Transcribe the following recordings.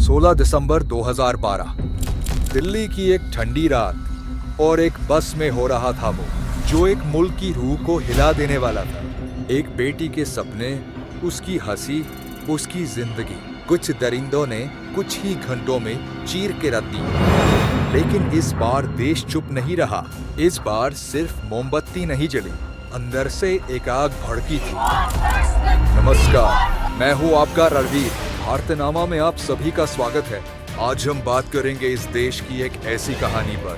16 दिसंबर 2012 दिल्ली की एक ठंडी रात और एक बस में हो रहा था वो जो एक मुल्क की रूह को हिला देने वाला था। एक बेटी के सपने, उसकी हंसी, उसकी जिंदगी कुछ दरिंदों ने कुछ ही घंटों में चीर के रख दी। लेकिन इस बार देश चुप नहीं रहा। इस बार सिर्फ मोमबत्ती नहीं जली, अंदर से एक आग भड़की थी। नमस्कार, मैं हूँ आपका रणवीर। भारतनामा में आप सभी का स्वागत है। आज हम बात करेंगे इस देश की एक ऐसी कहानी पर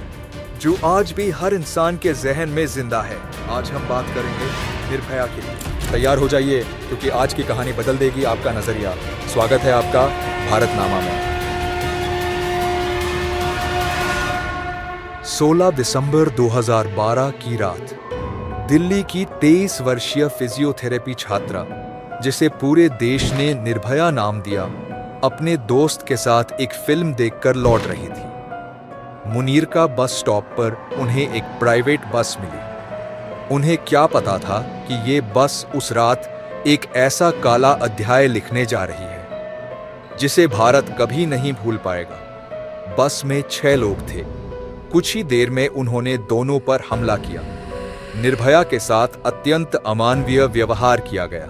जो आज भी हर इंसान के जहन में जिंदा है। आज हम बात करेंगे निर्भया की। तैयार हो जाइए क्योंकि आज की कहानी बदल देगी आपका नजरिया। स्वागत है आपका भारतनामा में। 16 दिसंबर 2012 की रात दिल्ली की 23 वर्षीय फिजियोथेरेपी छात्रा, जिसे पूरे देश ने निर्भया नाम दिया, अपने दोस्त के साथ एक फिल्म देखकर लौट रही थी। मुनीर का बस स्टॉप पर उन्हें एक प्राइवेट बस मिली। उन्हें क्या पता था कि ये बस उस रात एक ऐसा काला अध्याय लिखने जा रही है जिसे भारत कभी नहीं भूल पाएगा। बस में 6 लोग थे। कुछ ही देर में उन्होंने दोनों पर हमला किया। निर्भया के साथ अत्यंत अमानवीय व्यवहार किया गया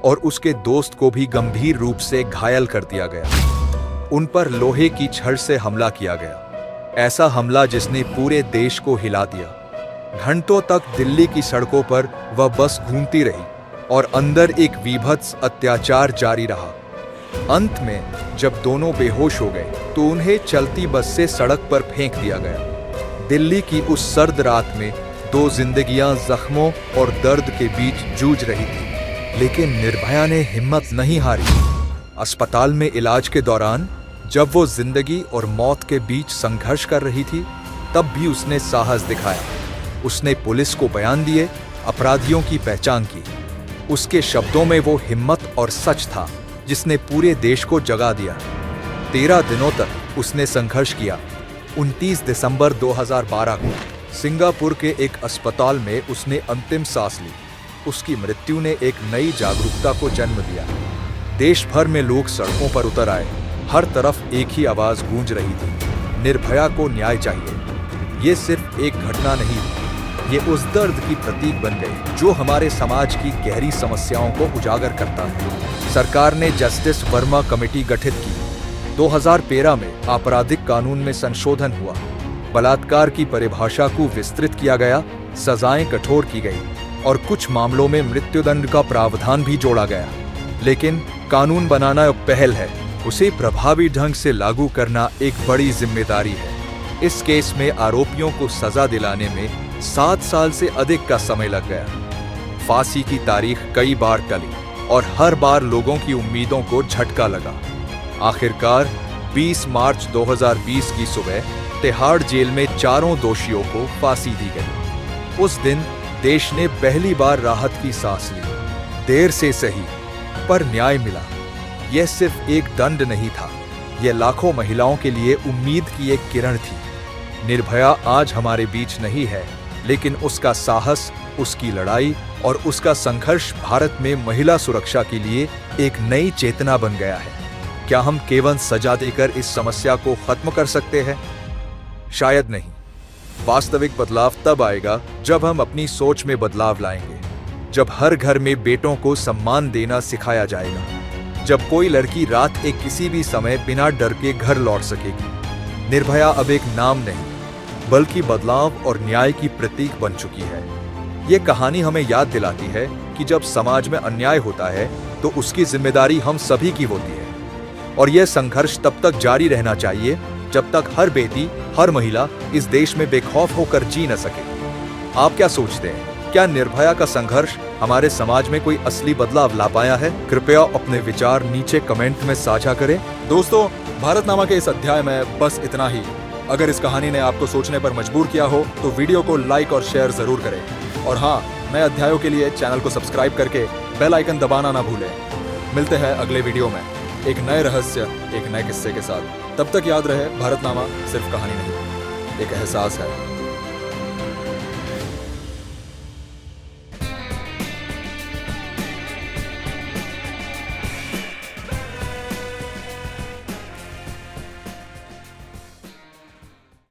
और उसके दोस्त को भी गंभीर रूप से घायल कर दिया गया। उन पर लोहे की छड़ से हमला किया गया, ऐसा हमला जिसने पूरे देश को हिला दिया। घंटों तक दिल्ली की सड़कों पर वह बस घूमती रही और अंदर एक वीभत्स अत्याचार जारी रहा। अंत में जब दोनों बेहोश हो गए तो उन्हें चलती बस से सड़क पर फेंक दिया गया। दिल्ली की उस सर्द रात में 2 जिंदगियां जख्मों और दर्द के बीच जूझ रही थी, लेकिन निर्भया ने हिम्मत नहीं हारी। अस्पताल में इलाज के दौरान जब वो जिंदगी और मौत के बीच संघर्ष कर रही थी, तब भी उसने साहस दिखाया। उसने पुलिस को बयान दिए, अपराधियों की पहचान की। उसके शब्दों में वो हिम्मत और सच था जिसने पूरे देश को जगा दिया। 13 दिनों तक उसने संघर्ष किया। 29 दिसंबर 2012 को सिंगापुर के एक अस्पताल में उसने अंतिम सांस ली। उसकी मृत्यु ने एक नई जागरूकता को जन्म दिया। देश भर में लोग सड़कों पर उतर आए। हर तरफ एक ही आवाज गूंज रही थी, निर्भया को न्याय चाहिए। ये सिर्फ एक घटना नहीं, ये उस दर्द की प्रतीक बन गई जो हमारे समाज की गहरी समस्याओं को उजागर करता है। सरकार ने जस्टिस वर्मा कमेटी गठित की। 2013 में आपराधिक कानून में संशोधन हुआ। बलात्कार की परिभाषा को विस्तृत किया गया, सजाएं कठोर की गई और कुछ मामलों में मृत्युदंड का प्रावधान भी जोड़ा गया। लेकिन कानून बनाना एक पहल है, उसे प्रभावी ढंग से लागू करना एक बड़ी जिम्मेदारी है। इस केस में आरोपियों को सजा दिलाने में 7 साल से अधिक का समय लग गया। फांसी की तारीख कई बार टली और हर बार लोगों की उम्मीदों को झटका लगा। आखिरकार 20 मार्च 2020 की सुबह तिहाड़ जेल में 4 दोषियों को फांसी दी गई। उस दिन देश ने पहली बार राहत की सांस ली। देर से सही, पर न्याय मिला। यह सिर्फ एक दंड नहीं था, यह लाखों महिलाओं के लिए उम्मीद की एक किरण थी। निर्भया आज हमारे बीच नहीं है, लेकिन उसका साहस, उसकी लड़ाई और उसका संघर्ष भारत में महिला सुरक्षा के लिए एक नई चेतना बन गया है। क्या हम केवल सजा देकर इस समस्या को खत्म कर सकते हैं? शायद नहीं। वास्तविक बदलाव तब आएगा जब हम अपनी सोच में बदलाव लाएंगे, जब हर घर में बेटों को सम्मान देना सिखाया जाएगा, जब कोई लड़की रात के किसी भी समय बिना डर के घर लौट सकेगी। निर्भया अब एक नाम नहीं, बल्कि बदलाव और न्याय की प्रतीक बन चुकी है। ये कहानी हमें याद दिलाती है कि जब समाज में अन्याय होता है तो उसकी जिम्मेदारी हम सभी की होती है, और यह संघर्ष तब तक जारी रहना चाहिए जब तक हर बेटी, हर महिला इस देश में बेखौफ होकर जी न सके। आप क्या सोचते हैं? क्या निर्भया का संघर्ष हमारे समाज में कोई असली बदलाव ला पाया है? कृपया अपने विचार नीचे कमेंट में साझा करें। दोस्तों, भारतनामा के इस अध्याय में बस इतना ही। अगर इस कहानी ने आपको सोचने पर मजबूर किया हो तो वीडियो को लाइक और शेयर जरूर करें। और हाँ, नए अध्यायों के लिए चैनल को सब्सक्राइब करके बेल आइकन दबाना ना भूलें। मिलते हैं अगले वीडियो में एक नए रहस्य, एक नए किस्से के साथ। तब तक याद रहे, भारतनामा सिर्फ कहानी नहीं, एक एहसास है।